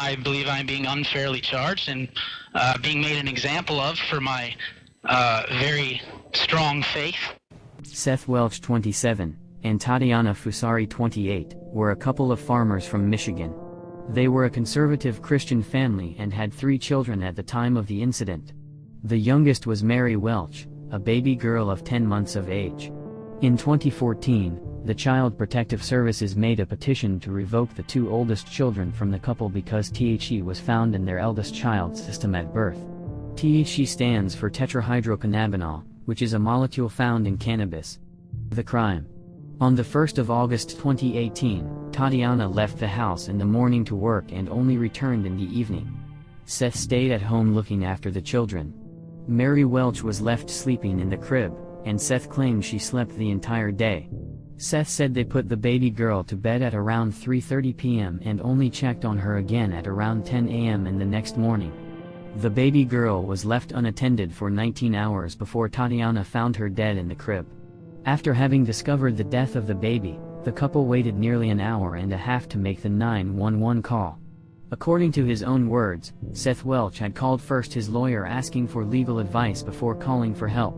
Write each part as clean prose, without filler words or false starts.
I believe I'm being unfairly charged and being made an example of for my very strong faith. Seth Welch, 27, and Tatiana Fusari, 28, were a couple of farmers from Michigan. They were a conservative Christian family and had 3 children at the time of the incident. The youngest was Mary Welch, a baby girl of 10 months of age. In 2014, the Child Protective Services made a petition to revoke the 2 oldest children from the couple because THC was found in their eldest child's system at birth. THC stands for tetrahydrocannabinol, which is a molecule found in cannabis. The crime. On the 1st of August 2018, Tatiana left the house in the morning to work and only returned in the evening. Seth stayed at home looking after the children. Mary Welch was left sleeping in the crib, and Seth claimed she slept the entire day. Seth said they put the baby girl to bed at around 3:30 p.m. and only checked on her again at around 10 a.m. in the next morning. The baby girl was left unattended for 19 hours before Tatiana found her dead in the crib. After having discovered the death of the baby, the couple waited nearly an hour and a half to make the 911 call. According to his own words, Seth Welch had called first his lawyer asking for legal advice before calling for help.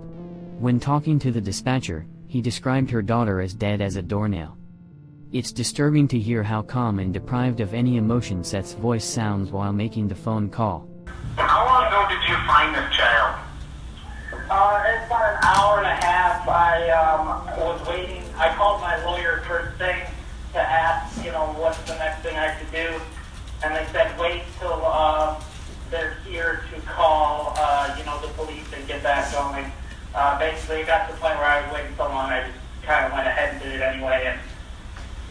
When talking to the dispatcher, he described her daughter as dead as a doornail. It's disturbing to hear how calm and deprived of any emotion Seth's voice sounds while making the phone call. How long ago did you find this child? It's about an hour and a half. I was waiting. I called my lawyer first thing to ask, what's the next thing I should do. And they said, wait till they're here to call, the police and get that going. Basically, it got to the point where I was waiting so long, I just kind of went ahead and did it anyway. And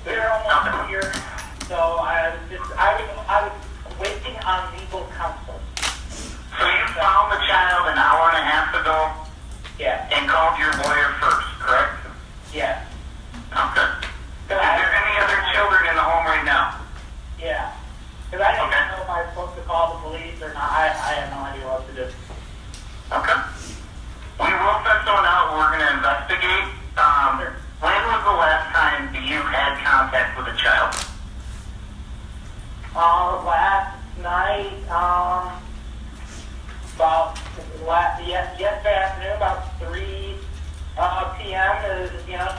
we were almost here, so I was waiting on legal counsel. So you found the child an hour and a half ago? Yeah. And called your lawyer first, correct? Yeah. Okay. Is there any other children in the home right now? Yeah. Because I didn't know if I was supposed to call the police or not. I had no idea what to do. Okay. We will send someone out. We're going to investigate. When was the last time you had contact with a child? Last night, yesterday afternoon, about 3 p.m.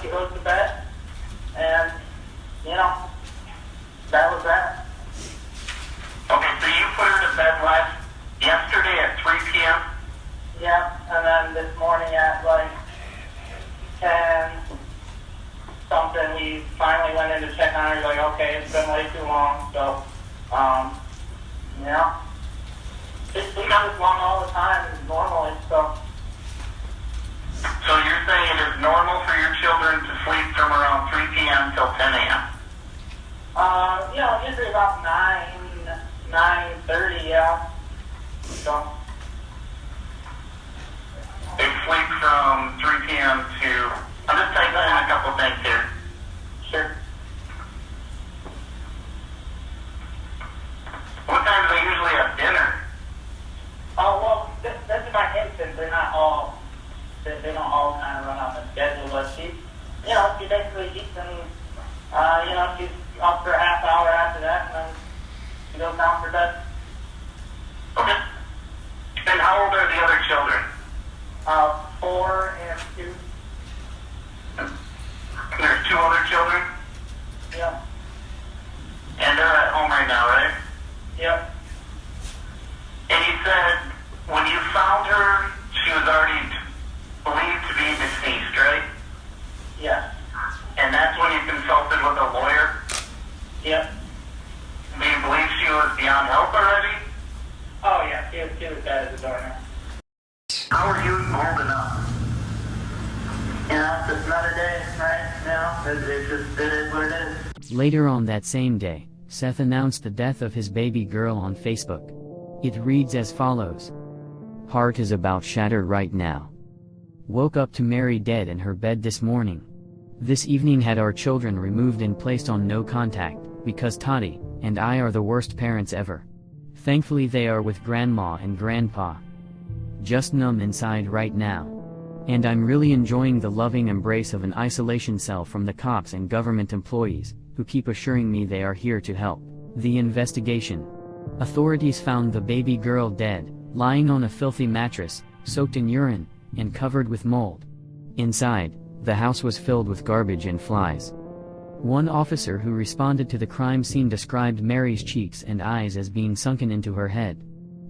She goes to bed, and that was that. Okay, so you put her to bed yesterday at 3 p.m.? Yeah, and then this morning at 10 something, we finally went in to check on her. Like, okay, it's been way too long, so She sleeps this long all the time normally, so. So you're saying it is normal for your children to sleep from around 3 p.m. till 10 a.m.? Usually about 9:30, yeah. So. They sleep from 3 p.m. to... I'm just typing in a couple things here. Sure. What time do they usually have dinner? Oh, well, this is my infant. They're not all... They don't all kind of run on the schedule, but she basically eats and, she's up for a half hour after that, and then she goes down for bed. Okay. And how old are the other children? 4 and 2. And there's 2 other children? Yep. And they're at home right now, right? Yep. And you said when you found her, she was already believed to be deceased, right? Yes. And that's when you consulted with a lawyer? Yep. Do you believe she was beyond help already? Oh, yeah. She was dead as a doornail. How are you holding up? It's another day, right? It is what it is. Later on that same day, Seth announced the death of his baby girl on Facebook. It reads as follows. Heart is about shattered right now. Woke up to Mary dead in her bed this morning. This evening had our children removed and placed on no contact, because Tati and I are the worst parents ever. Thankfully they are with grandma and grandpa. Just numb inside right now. And I'm really enjoying the loving embrace of an isolation cell from the cops and government employees, who keep assuring me they are here to help. The investigation. Authorities found the baby girl dead, lying on a filthy mattress, soaked in urine, and covered with mold. Inside, the house was filled with garbage and flies. One officer who responded to the crime scene described Mary's cheeks and eyes as being sunken into her head.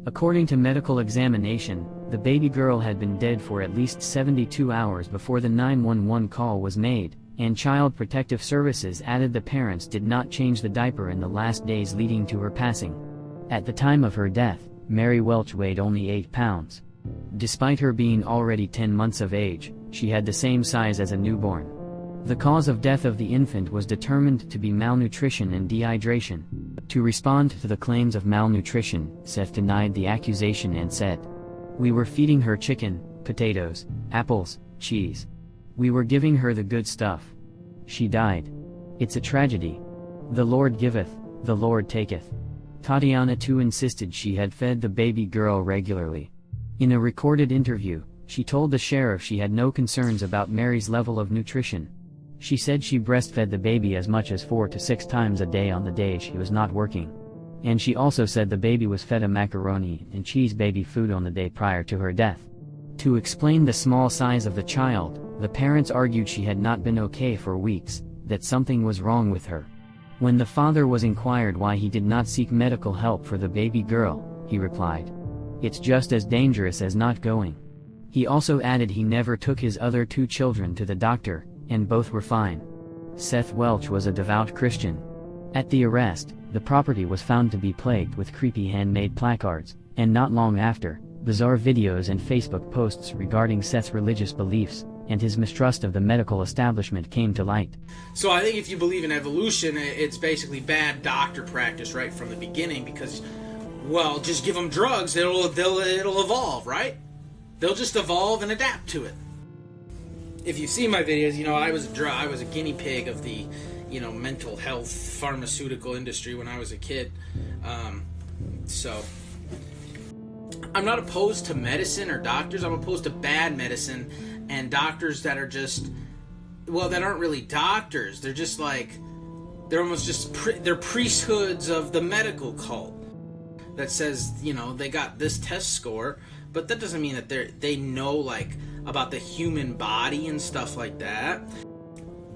According to medical examination, the baby girl had been dead for at least 72 hours before the 911 call was made, and Child Protective Services added the parents did not change the diaper in the last days leading to her passing. At the time of her death, Mary Welch weighed only 8 pounds. Despite her being already 10 months of age, she had the same size as a newborn. The cause of death of the infant was determined to be malnutrition and dehydration. To respond to the claims of malnutrition, Seth denied the accusation and said, "We were feeding her chicken, potatoes, apples, cheese. We were giving her the good stuff. She died. It's a tragedy. The Lord giveth, the Lord taketh." Tatiana too insisted she had fed the baby girl regularly. In a recorded interview, she told the sheriff she had no concerns about Mary's level of nutrition. She said she breastfed the baby as much as 4 to 6 times a day on the days she was not working. And she also said the baby was fed a macaroni and cheese baby food on the day prior to her death. To explain the small size of the child, the parents argued she had not been okay for weeks, that something was wrong with her. When the father was inquired why he did not seek medical help for the baby girl, he replied, "It's just as dangerous as not going." He also added he never took his other 2 children to the doctor, and both were fine. Seth Welch was a devout Christian. At the arrest, the property was found to be plagued with creepy handmade placards, and not long after, bizarre videos and Facebook posts regarding Seth's religious beliefs and his mistrust of the medical establishment came to light. So I think if you believe in evolution, it's basically bad doctor practice right from the beginning because, well, just give them drugs, it'll evolve, right? They'll just evolve and adapt to it. If you see my videos, I was a guinea pig of the, mental health pharmaceutical industry when I was a kid. So I'm not opposed to medicine or doctors. I'm opposed to bad medicine and doctors that are just, that aren't really doctors. They're just they're almost just, they're priesthoods of the medical cult that says, they got this test score, but that doesn't mean that they know about the human body and stuff like that.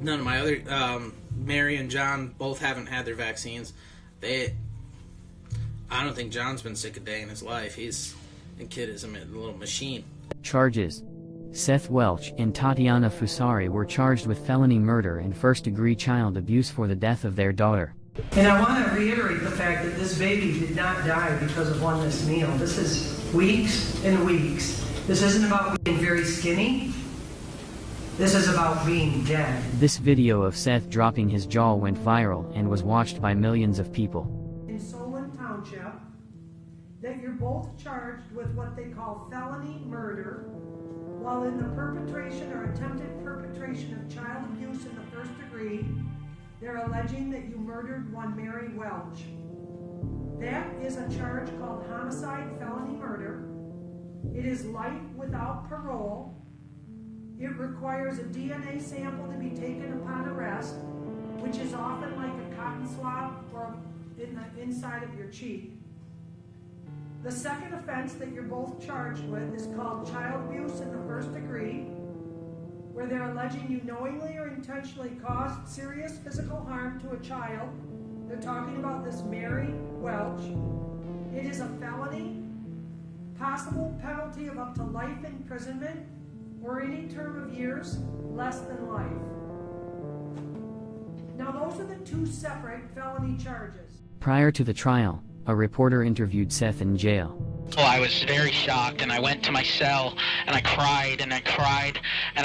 None of my other, Mary and John both haven't had their vaccines. I don't think John's been sick a day in his life. The kid is a little machine. Charges. Seth Welch and Tatiana Fusari were charged with felony murder and first-degree child abuse for the death of their daughter. And I want to reiterate the fact that this baby did not die because of one missed meal. This is weeks and weeks. This isn't about being very skinny. This is about being dead. This video of Seth dropping his jaw went viral and was watched by millions of people. In Solon Township, that you're both charged with what they call felony murder while in the perpetration or attempted perpetration of child abuse in the first degree. They're alleging that you murdered one Mary Welch. That is a charge called homicide felony murder. It is life without parole. It requires a DNA sample to be taken upon arrest, which is often like a cotton swab or in the inside of your cheek. The second offense that you're both charged with is called child abuse in the first degree, where they're alleging you knowingly or intentionally caused serious physical harm to a child. They're talking about this Mary Welch. It is a felony, possible penalty of up to life imprisonment or any term of years less than life. Now those are the 2 separate felony charges. Prior to the trial, a reporter interviewed Seth in jail. Well, I was very shocked, and I went to my cell, and I cried, and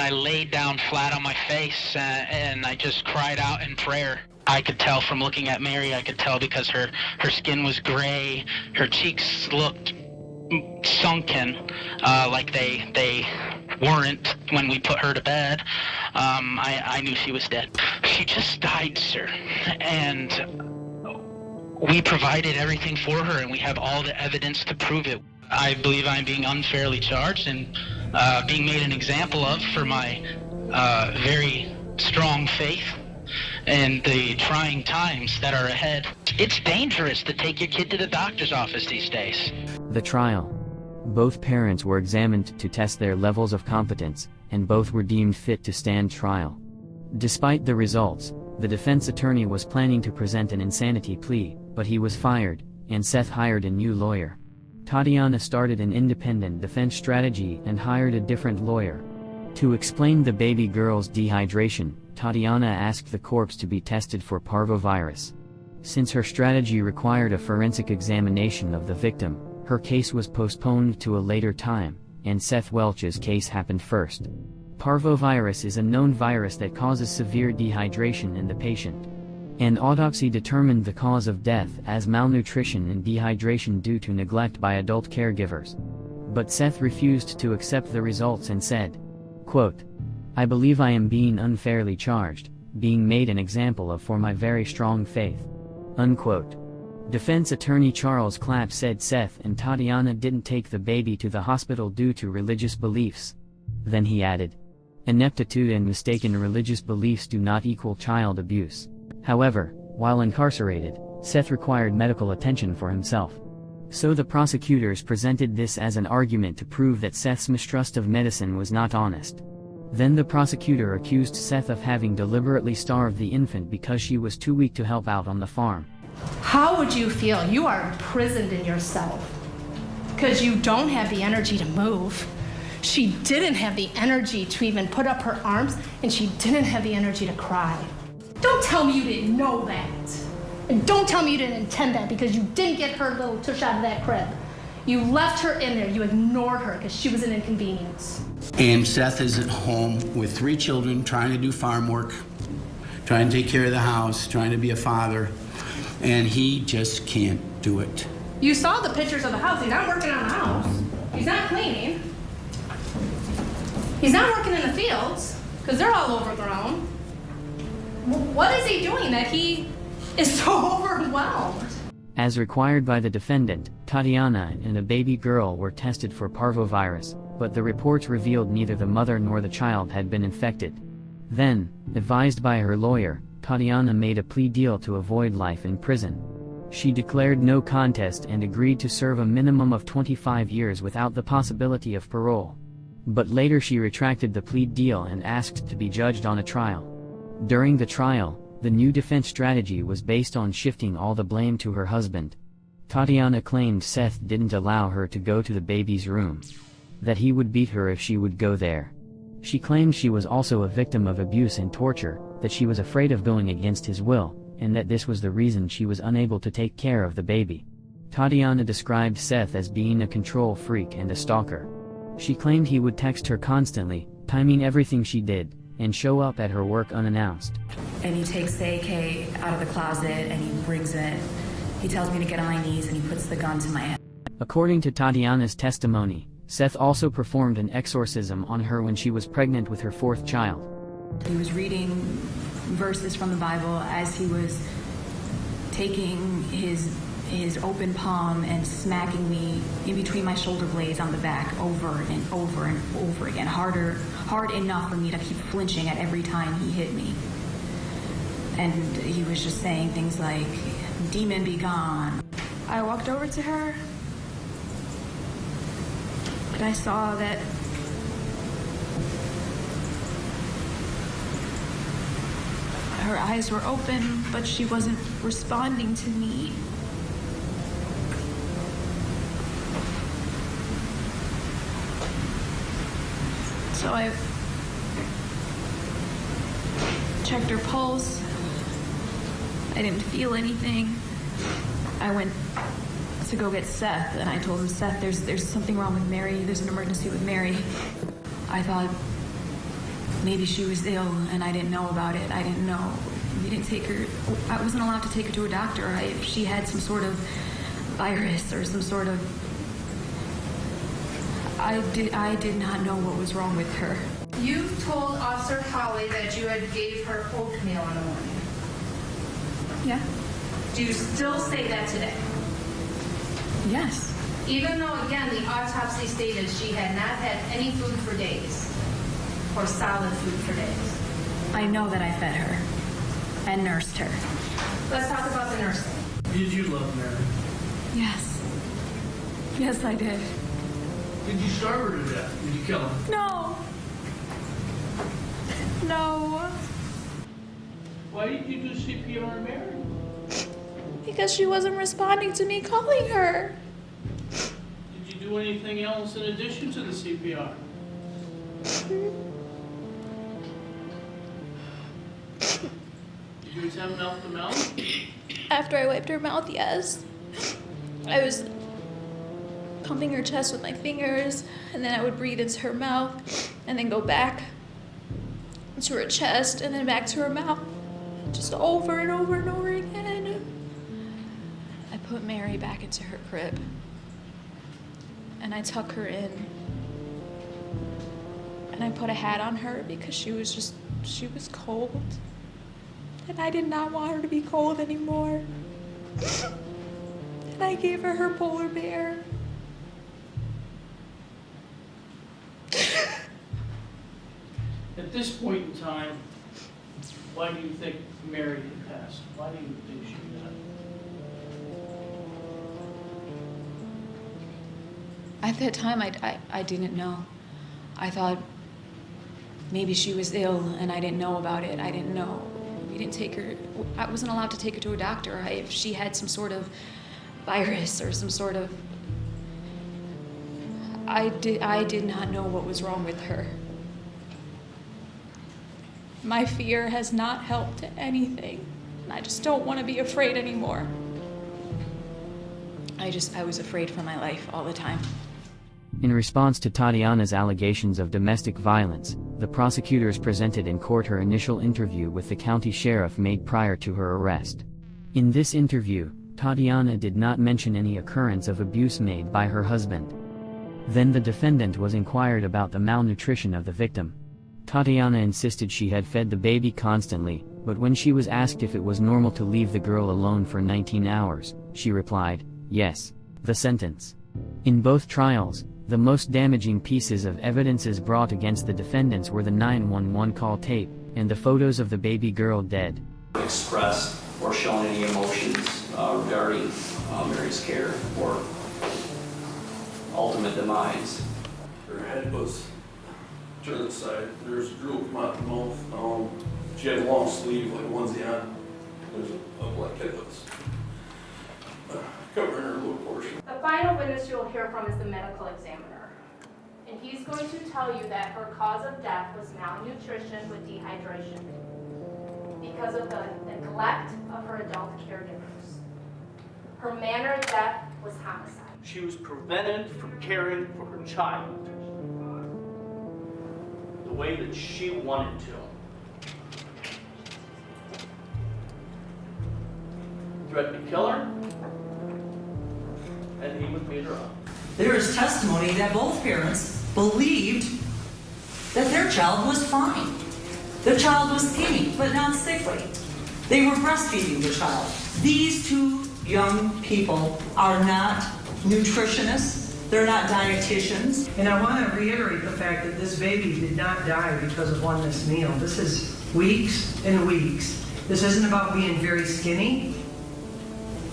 I laid down flat on my face, and I just cried out in prayer. I could tell from looking at Mary, I could tell because her skin was gray, her cheeks looked sunken, like they weren't when we put her to bed. I knew she was dead. She just died, sir, and we provided everything for her, and we have all the evidence to prove it. I believe I'm being unfairly charged and being made an example of for my very strong faith and the trying times that are ahead. It's dangerous to take your kid to the doctor's office these days. The trial. Both parents were examined to test their levels of competence, and both were deemed fit to stand trial. Despite the results, the defense attorney was planning to present an insanity plea, but he was fired, and Seth hired a new lawyer. Tatiana started an independent defense strategy and hired a different lawyer. To explain the baby girl's dehydration, Tatiana asked the corpse to be tested for parvovirus. Since her strategy required a forensic examination of the victim, her case was postponed to a later time, and Seth Welch's case happened first. Parvovirus is a known virus that causes severe dehydration in the patient. An autopsy determined the cause of death as malnutrition and dehydration due to neglect by adult caregivers. But Seth refused to accept the results and said, quote, "I believe I am being unfairly charged, being made an example of for my very strong faith." Unquote. Defense attorney Charles Clapp said Seth and Tatiana didn't take the baby to the hospital due to religious beliefs. Then he added, "Ineptitude and mistaken religious beliefs do not equal child abuse." However, while incarcerated, Seth required medical attention for himself. So the prosecutors presented this as an argument to prove that Seth's mistrust of medicine was not honest. Then the prosecutor accused Seth of having deliberately starved the infant because she was too weak to help out on the farm. How would you feel? You are imprisoned in yourself because you don't have the energy to move. She didn't have the energy to even put up her arms, and she didn't have the energy to cry. Don't tell me you didn't know that. And don't tell me you didn't intend that because you didn't get her little tush out of that crib. You left her in there. You ignored her because she was an inconvenience. And Seth is at home with 3 children, trying to do farm work, trying to take care of the house, trying to be a father, and he just can't do it. You saw the pictures of the house. He's not working on the house. He's not cleaning. He's not working in the fields because they're all overgrown. What is he doing that he is so overwhelmed? As required by the defendant, Tatiana and a baby girl were tested for parvovirus, but the reports revealed neither the mother nor the child had been infected. Then, advised by her lawyer, Tatiana made a plea deal to avoid life in prison. She declared no contest and agreed to serve a minimum of 25 years without the possibility of parole. But later she retracted the plea deal and asked to be judged on a trial. During the trial, the new defense strategy was based on shifting all the blame to her husband. Tatiana claimed Seth didn't allow her to go to the baby's room, that he would beat her if she would go there. She claimed she was also a victim of abuse and torture, that she was afraid of going against his will, and that this was the reason she was unable to take care of the baby. Tatiana described Seth as being a control freak and a stalker. She claimed he would text her constantly, timing everything she did, and show up at her work unannounced. And he takes the AK out of the closet and he brings it. He tells me to get on my knees and he puts the gun to my head. According to Tatiana's testimony, Seth also performed an exorcism on her when she was pregnant with her 4th child. He was reading verses from the Bible as he was taking his open palm and smacking me in between my shoulder blades on the back over and over and over again, hard enough for me to keep flinching at every time he hit me. And he was just saying things like, "Demon be gone." I walked over to her and I saw that her eyes were open, but she wasn't responding to me. So I checked her pulse. I didn't feel anything. I went to go get Seth, and I told him, "Seth, there's something wrong with Mary. There's an emergency with Mary." I thought maybe she was ill, and I didn't know about it. I didn't know. We didn't take her. I wasn't allowed to take her to a doctor. If she had some sort of virus or some sort of... I did not know what was wrong with her. You told Officer Holly that you had gave her oatmeal in the morning. Yeah. Do you still say that today? Yes. Even though, again, the autopsy stated she had not had any food for days, or solid food for days. I know that I fed her and nursed her. Let's talk about the nursing. Did you love Mary? Yes. Yes, I did. Did you starve her to death? Did you kill her? No. No. Why did you do CPR on Mary? Because she wasn't responding to me calling her. Did you do anything else in addition to the CPR? Did you attempt mouth to mouth? After I wiped her mouth, yes. I was pumping her chest with my fingers, and then I would breathe into her mouth, and then go back to her chest, and then back to her mouth. Just over and over and over again. I put Mary back into her crib, and I tuck her in, and I put a hat on her because she was cold, and I did not want her to be cold anymore. And I gave her polar bear. At this point in time, why do you think Mary had passed? Why do you think she died? At that time, I didn't know. I thought maybe she was ill and I didn't know about it. I didn't know. We didn't take her, I wasn't allowed to take her to a doctor. If she had some sort of virus or some sort of, I did not know what was wrong with her. My fear has not helped to anything. And I just don't want to be afraid anymore. I was afraid for my life all the time. In response to Tatiana's allegations of domestic violence, the prosecutors presented in court her initial interview with the county sheriff made prior to her arrest. In this interview, Tatiana did not mention any occurrence of abuse made by her husband. Then the defendant was inquired about the malnutrition of the victim. Tatiana insisted she had fed the baby constantly, but when she was asked if it was normal to leave the girl alone for 19 hours, she replied, yes. The sentence. In both trials, the most damaging pieces of evidences brought against the defendants were the 911 call tape, and the photos of the baby girl dead. Expressed or shown any emotions regarding Mary's care or ultimate demise. Her head was turned aside. There's drool come out the mouth. She had a long sleeve, like a onesie on. There's a blanket that was covering her little portion. The final witness you'll hear from is the medical examiner. And he's going to tell you that her cause of death was malnutrition with dehydration because of the neglect of her adult caregivers. Her manner of death was homicide. She was prevented from caring for her child the way that she wanted to. Threatened to kill her, and he would beat her up. There is testimony that both parents believed that their child was fine. The child was eating, but not sickly. They were breastfeeding the child. These two young people are not nutritionists. They're not dietitians. And I want to reiterate the fact that this baby did not die because of one missed meal. This is weeks and weeks. This isn't about being very skinny.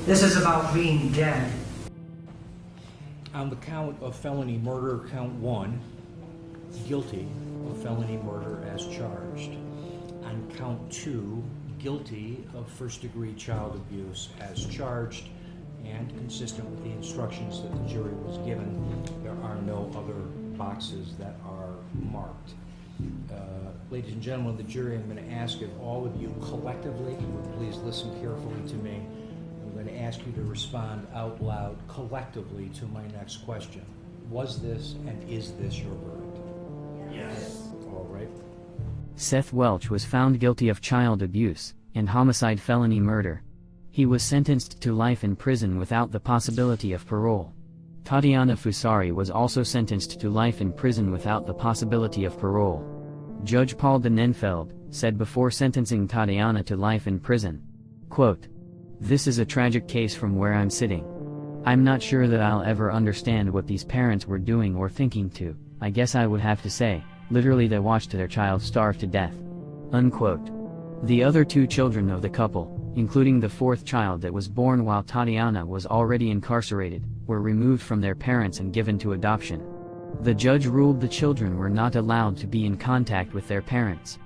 This is about being dead. On the count of felony murder, count 1, guilty of felony murder as charged. On count 2, guilty of first-degree child abuse as charged, and consistent with the instructions that the jury was given, there are no other boxes that are marked. Ladies and gentlemen of the jury, I'm going to ask if all of you collectively would please listen carefully to me. I'm going to ask you to respond out loud collectively to my next question. Was this and is this your verdict? Yes. All right. Seth Welch was found guilty of child abuse and homicide felony murder. He was sentenced to life in prison without the possibility of parole. Tatiana Fusari was also sentenced to life in prison without the possibility of parole. Judge Paul de Nenfeld said before sentencing Tatiana to life in prison, quote, "This is a tragic case from where I'm sitting. I'm not sure that I'll ever understand what these parents were doing or thinking to, I guess I would have to say, literally they watched their child starve to death." Unquote. The other two children of the couple, including the fourth child that was born while Tatiana was already incarcerated, were removed from their parents and given to adoption. The judge ruled the children were not allowed to be in contact with their parents.